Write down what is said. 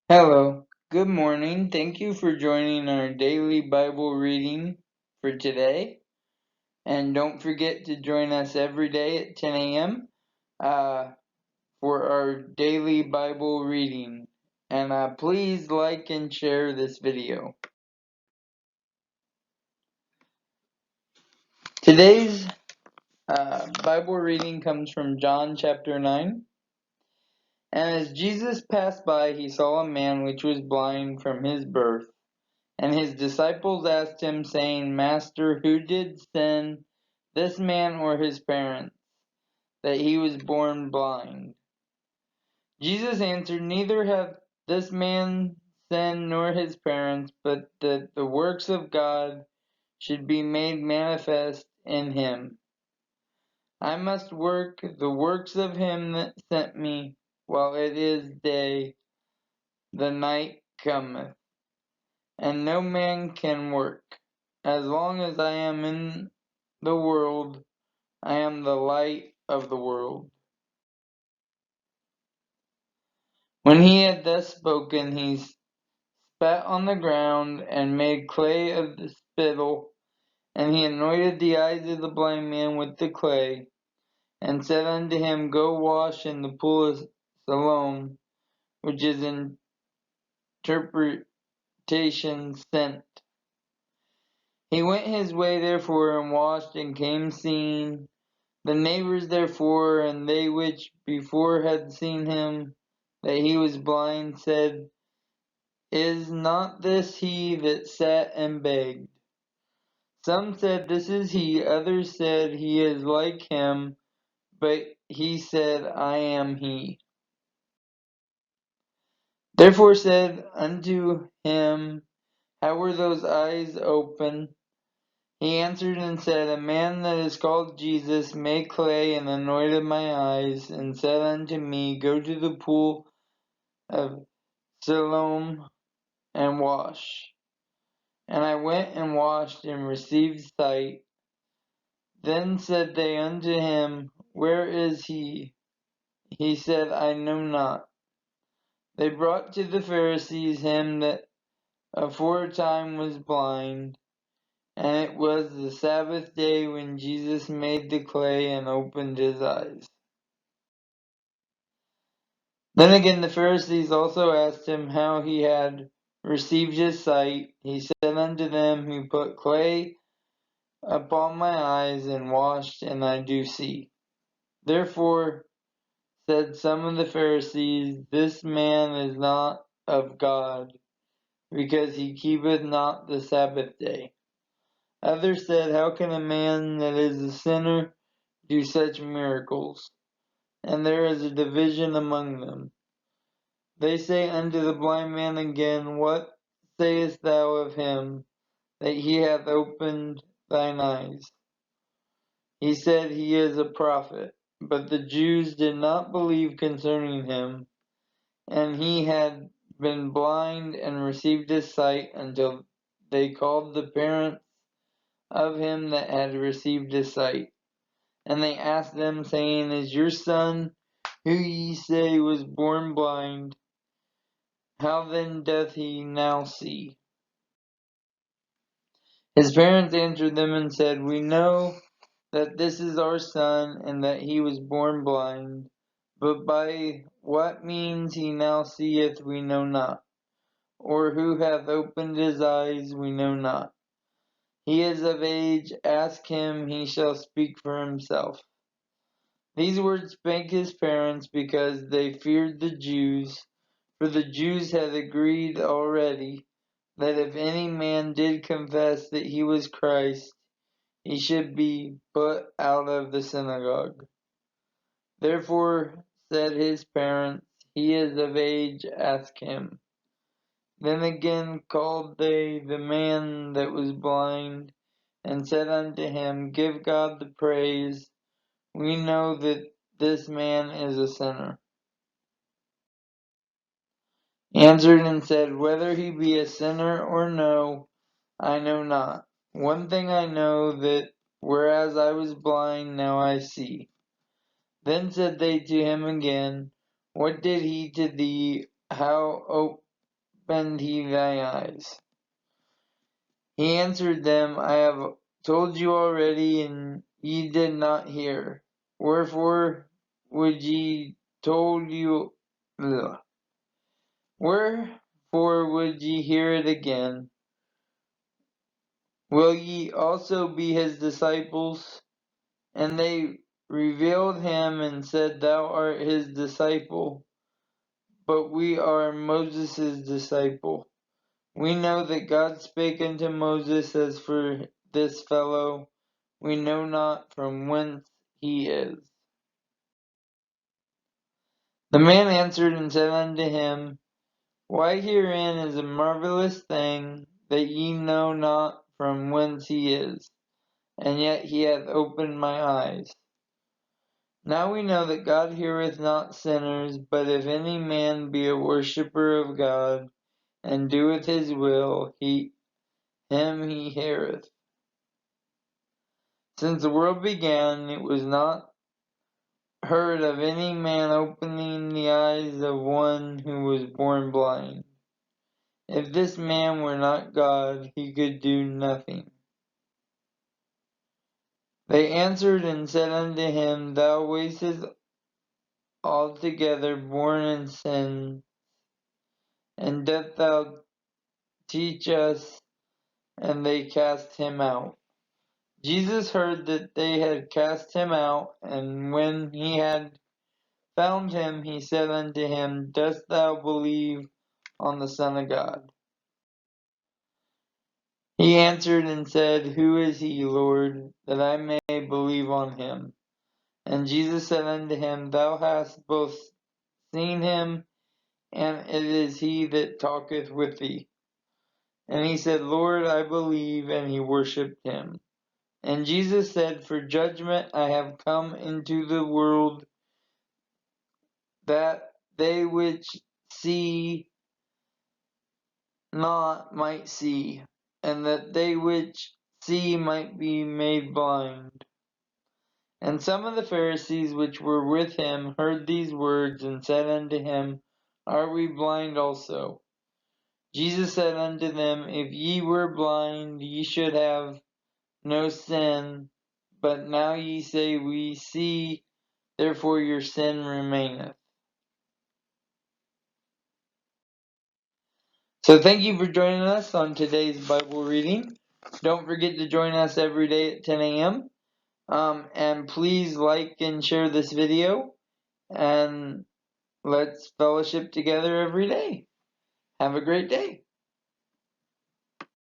Hello, good morning. Thank you for joining our daily Bible reading for today. And don't forget to join us every day at 10 a.m. For our daily Bible reading. And please like and share this video. Today's Bible reading comes from John chapter 9. And as Jesus passed by, he saw a man which was blind from his birth. And his disciples asked him, saying, Master, who did sin, this man or his parents, that he was born blind? Jesus answered, Neither hath this man sinned nor his parents, but that the works of God should be made manifest in him. I must work the works of him that sent me while it is day. The night cometh, and no man can work. As long as I am in the world, I am the light of the world. When he had thus spoken, he spat on the ground and made clay of the spittle, and he anointed the eyes of the blind man with the clay, and said unto him, Go wash in the pool of Siloam, which is interpretation sent. He went his way therefore and washed and came seeing. The neighbours therefore, and they which before had seen him, that he was blind, said, Is not this he that sat and begged? Some said, This is he. Others said, He is like him. But he said, I am he. Therefore said unto him, How were those eyes open? He answered and said, A man that is called Jesus made clay and anointed my eyes, and said unto me, Go to the pool of Siloam and wash. And I went and washed and received sight. Then said they unto him, Where is he? He said, I know not. They brought to the Pharisees him that aforetime was blind. And it was the Sabbath day when Jesus made the clay and opened his eyes. Then again the Pharisees also asked him how he had received his sight. He said unto them, He put clay upon my eyes and washed, and I do see. Therefore said some of the Pharisees, This man is not of God, because he keepeth not the Sabbath day. Others said, How can a man that is a sinner do such miracles? And there is a division among them. They say unto the blind man again, What sayest thou of him, that he hath opened thine eyes? He said, He is a prophet. But the Jews did not believe concerning him, and he had been blind and received his sight until they called the parents of him that had received his sight. And they asked them, saying, Is your son, who ye say was born blind, how then doth he now see? His parents answered them and said, We know that this is our son, and that he was born blind. But by what means he now seeth we know not, or who hath opened his eyes we know not. He is of age, ask him, he shall speak for himself. These words spake his parents because they feared the Jews, for the Jews had agreed already that if any man did confess that he was Christ, he should be put out of the synagogue. Therefore said his parents, He is of age, ask him. Then again called they the man that was blind, and said unto him, Give God the praise. We know that this man is a sinner. He answered and said, Whether he be a sinner or no, I know not. One thing I know, that whereas I was blind, now I see. Then said they to him again, What did he to thee? How opened he thy eyes? He answered them, I have told you already, and ye did not hear. Wherefore would ye told you? Ugh. Wherefore would ye hear it again? Will ye also be his disciples? And they reviled him and said, Thou art his disciple, but we are Moses' disciple. We know that God spake unto Moses, as for this fellow, we know not from whence he is. The man answered and said unto him, Why herein is a marvelous thing, that ye know not from whence he is, and yet he hath opened my eyes. Now we know that God heareth not sinners, but if any man be a worshipper of God, and doeth his will, him he heareth. Since the world began, it was not heard of any man opening the eyes of one who was born blind. If this man were not God, he could do nothing. They answered and said unto him, Thou wastest altogether born in sin, and dost thou teach us? And they cast him out. Jesus heard that they had cast him out, and when he had found him, he said unto him, Dost thou believe on the Son of God? He answered and said, Who is he, Lord, that I may believe on him? And Jesus said unto him, Thou hast both seen him, and it is he that talketh with thee. And he said, Lord, I believe, and he worshipped him. And Jesus said, For judgment I have come into the world, that they which see not might see, and that they which see might be made blind. And some of the Pharisees which were with him heard these words, and said unto him, Are we blind also? Jesus said unto them, If ye were blind, ye should have no sin, but now ye say, We see, therefore your sin remaineth. So thank you for joining us on today's Bible reading. Don't forget to join us every day at 10 a.m. And please like and share this video, and let's fellowship together every day. Have a great day.